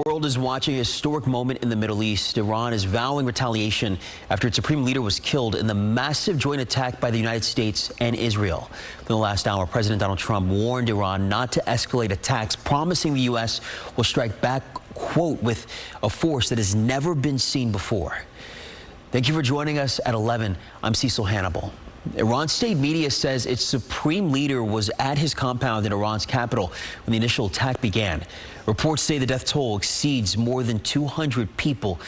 The world is watching a historic moment in the Middle East. Iran is vowing retaliation after its supreme leader was killed in the massive joint attack by the United States and Israel. In the last hour, President Donald Trump warned Iran not to escalate attacks, promising the U.S. will strike back, quote, with a force that has never been seen before. Thank you for joining us at 11. I'm Cecil Hannibal. Iran state media says its supreme leader was at his compound in Iran's capital when the initial attack began. Reports say the death toll exceeds more than 200 people.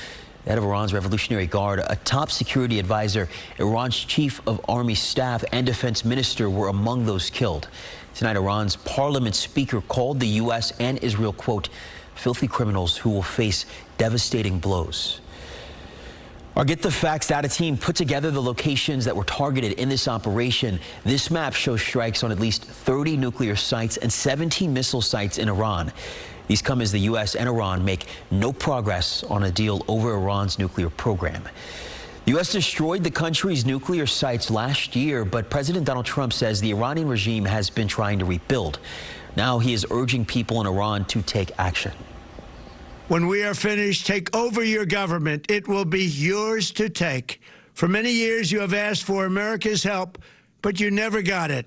The head of Iran's Revolutionary Guard, a top security advisor, Iran's chief of army staff and defense minister were among those killed. Tonight, Iran's parliament speaker called the U.S. and Israel, quote, filthy criminals who will face devastating blows. Our Get the Facts data team put together the locations that were targeted in this operation. This map shows strikes on at least 30 nuclear sites and 17 missile sites in Iran. These come as the U.S. and Iran make no progress on a deal over Iran's nuclear program. The U.S. destroyed the country's nuclear sites last year, but President Donald Trump says the Iranian regime has been trying to rebuild. Now he is urging people in Iran to take action. When we are finished, take over your government. It will be yours to take. For many years, you have asked for America's help, but you never got it.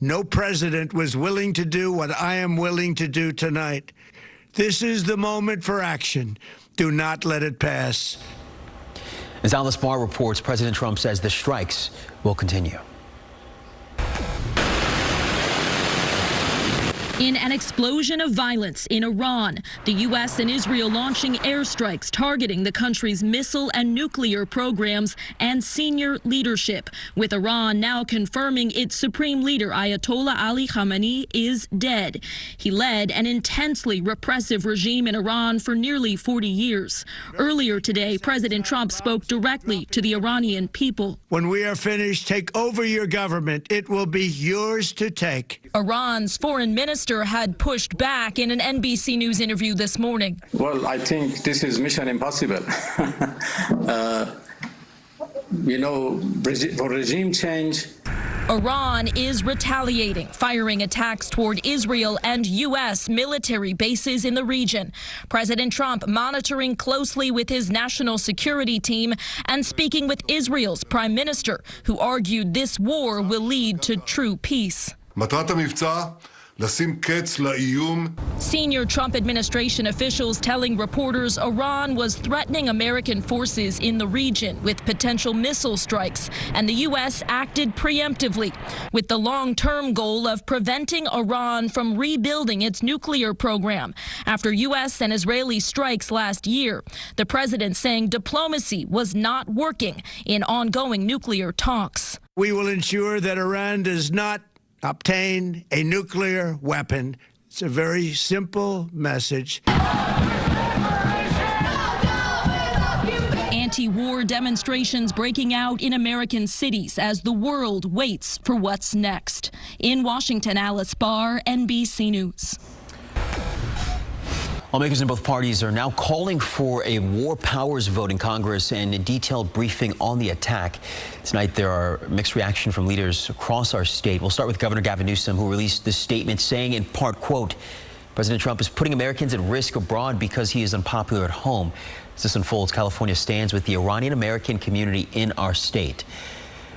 No president was willing to do what I am willing to do tonight. This is the moment for action. Do not let it pass. As Alice Barr reports, President Trump says the strikes will continue. In an explosion of violence in Iran, the U.S. and Israel launching airstrikes targeting the country's missile and nuclear programs and senior leadership, with Iran now confirming its supreme leader, Ayatollah Ali Khamenei, is dead. He led an intensely repressive regime in Iran for nearly 40 years. Earlier today, President Trump spoke directly to the Iranian people. When we are finished, take over your government. It will be yours to take. Iran's foreign minister had pushed back in an NBC News interview this morning. Well, I think this is mission impossible. For regime change. Iran is retaliating, firing attacks toward Israel and U.S. military bases in the region. President Trump monitoring closely with his national security team and speaking with Israel's prime minister, who argued this war will lead to true peace. Senior Trump administration officials telling reporters Iran was threatening American forces in the region with potential missile strikes, and the U.S. acted preemptively with the long-term goal of preventing Iran from rebuilding its nuclear program after U.S. and Israeli strikes last year. The president saying diplomacy was not working in ongoing nuclear talks. We will ensure that Iran does not obtain a nuclear weapon. It's a very simple message. Anti-war demonstrations breaking out in American cities as the world waits for what's next. In Washington, Alice Barr, NBC News. Lawmakers in both parties are now calling for a war powers vote in Congress and a detailed briefing on the attack. Tonight, there are mixed reaction from leaders across our state. We'll start with Governor Gavin Newsom, who released this statement saying in part, quote, President Trump is putting Americans at risk abroad because he is unpopular at home. As this unfolds, California stands with the Iranian American community in our state,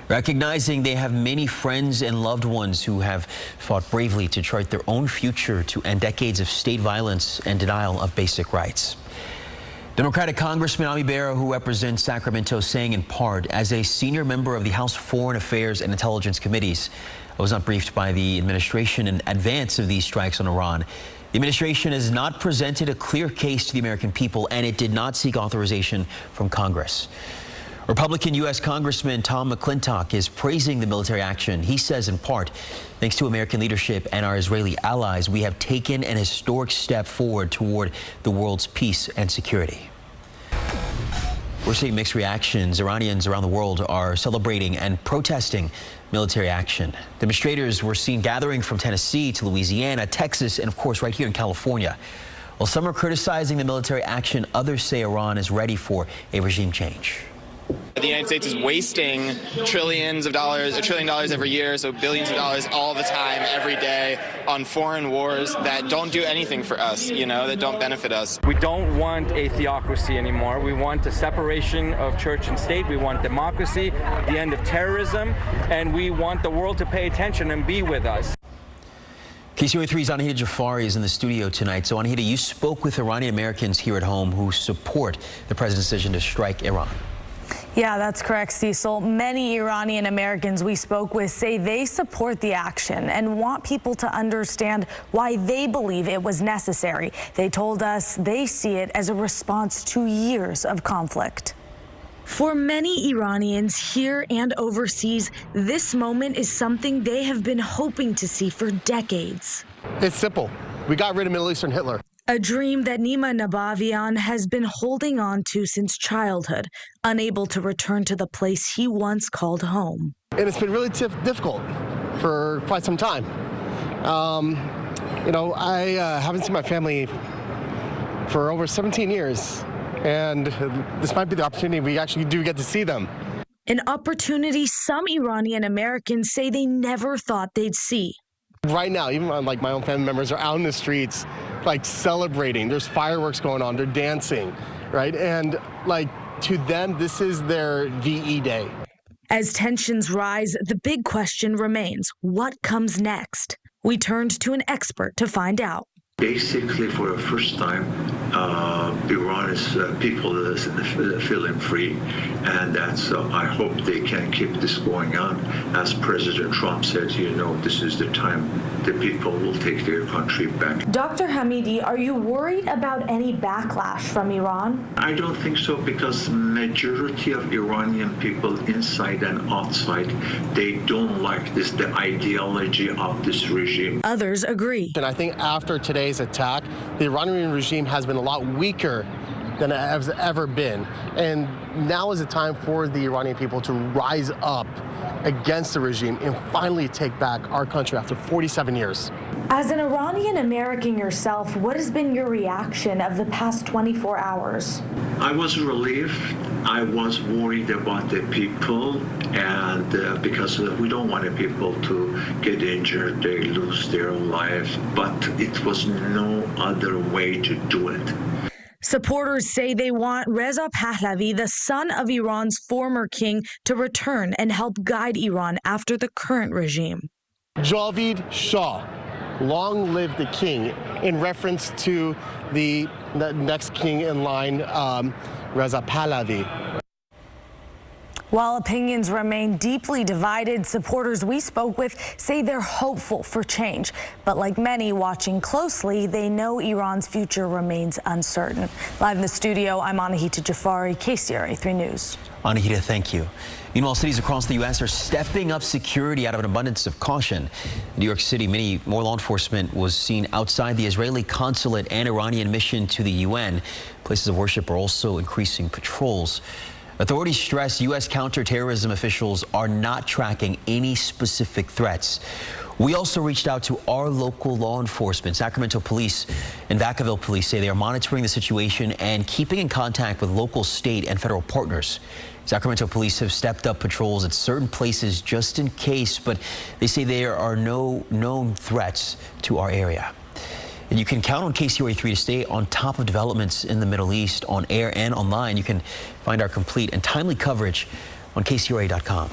recognizing they have many friends and loved ones who have fought bravely to chart their own future to end decades of state violence and denial of basic rights. Democratic Congressman Ami Bera, who represents Sacramento, saying in part, as a senior member of the House Foreign Affairs and Intelligence Committees, I was not briefed by the administration in advance of these strikes on Iran. The administration has not presented a clear case to the American people, and it did not seek authorization from Congress. Republican U.S. Congressman Tom McClintock is praising the military action. He says in part, thanks to American leadership and our Israeli allies, we have taken an historic step forward toward the world's peace and security. We're seeing mixed reactions. Iranians around the world are celebrating and protesting military action. Demonstrators were seen gathering from Tennessee to Louisiana, Texas, and of course right here in California. While some are criticizing the military action, others say Iran is ready for a regime change. The United States is wasting trillions of dollars, $1 trillion every year, so billions of dollars all the time, every day, on foreign wars that don't do anything for us, that don't benefit us. We don't want a theocracy anymore. We want a separation of church and state. We want democracy, the end of terrorism, and we want the world to pay attention and be with us. KCRA 3's Anahita Jafari is in the studio tonight. So, Anahita, you spoke with Iranian Americans here at home who support the president's decision to strike Iran. Yeah, that's correct, Cecil. Many Iranian Americans we spoke with say they support the action and want people to understand why they believe it was necessary. They told us they see it as a response to years of conflict. For many Iranians here and overseas, this moment is something they have been hoping to see for decades. It's simple. We got rid of Middle Eastern Hitler. A dream that Nima Nabavian has been holding on to since childhood, unable to return to the place he once called home. And it's been really difficult for quite some time. I haven't seen my family for over 17 years, and this might be the opportunity we actually do get to see them. An opportunity some Iranian Americans say they never thought they'd see. Right now, even my own family members are out in the streets, celebrating. There's fireworks going on. They're dancing, right? And to them, this is their VE day. As tensions rise, the big question remains: what comes next? We turned to an expert to find out. Basically, for the first time, Iran is people is feeling free, and that's I hope they can keep this going on. As President Trump said, this is the time the people will take their country back. Dr. Hamidi, are you worried about any backlash from Iran? I don't think so, because majority of Iranian people inside and outside, they don't like the ideology of this regime. Others agree. And I think after today's attack, the Iranian regime has been a lot weaker than it has ever been. And now is the time for the Iranian people to rise up against the regime and finally take back our country after 47 years. As an Iranian American yourself, what has been your reaction of the past 24 hours? I was relieved. I was worried about the people, and because we don't want the people to get injured, they lose their life, but it was no other way to do it. Supporters say they want Reza Pahlavi, the son of Iran's former king, to return and help guide Iran after the current regime. Javid Shah, long live the king, in reference to the next king in line, Reza Pahlavi. While opinions remain deeply divided, supporters we spoke with say they're hopeful for change. But like many watching closely, they know Iran's future remains uncertain. Live in the studio, I'm Anahita Jafari, KCRA 3 News. Anahita, thank you. Meanwhile, cities across the U.S. are stepping up security out of an abundance of caution. In New York City, more law enforcement was seen outside the Israeli consulate and Iranian mission to the UN. Places of worship are also increasing patrols. Authorities stress U.S. counterterrorism officials are not tracking any specific threats. We also reached out to our local law enforcement. Sacramento Police and Vacaville Police say they are monitoring the situation and keeping in contact with local, state, and federal partners. Sacramento Police have stepped up patrols at certain places just in case, but they say there are no known threats to our area. And you can count on KCRA 3 to stay on top of developments in the Middle East on air and online. You can find our complete and timely coverage on KCRA.com.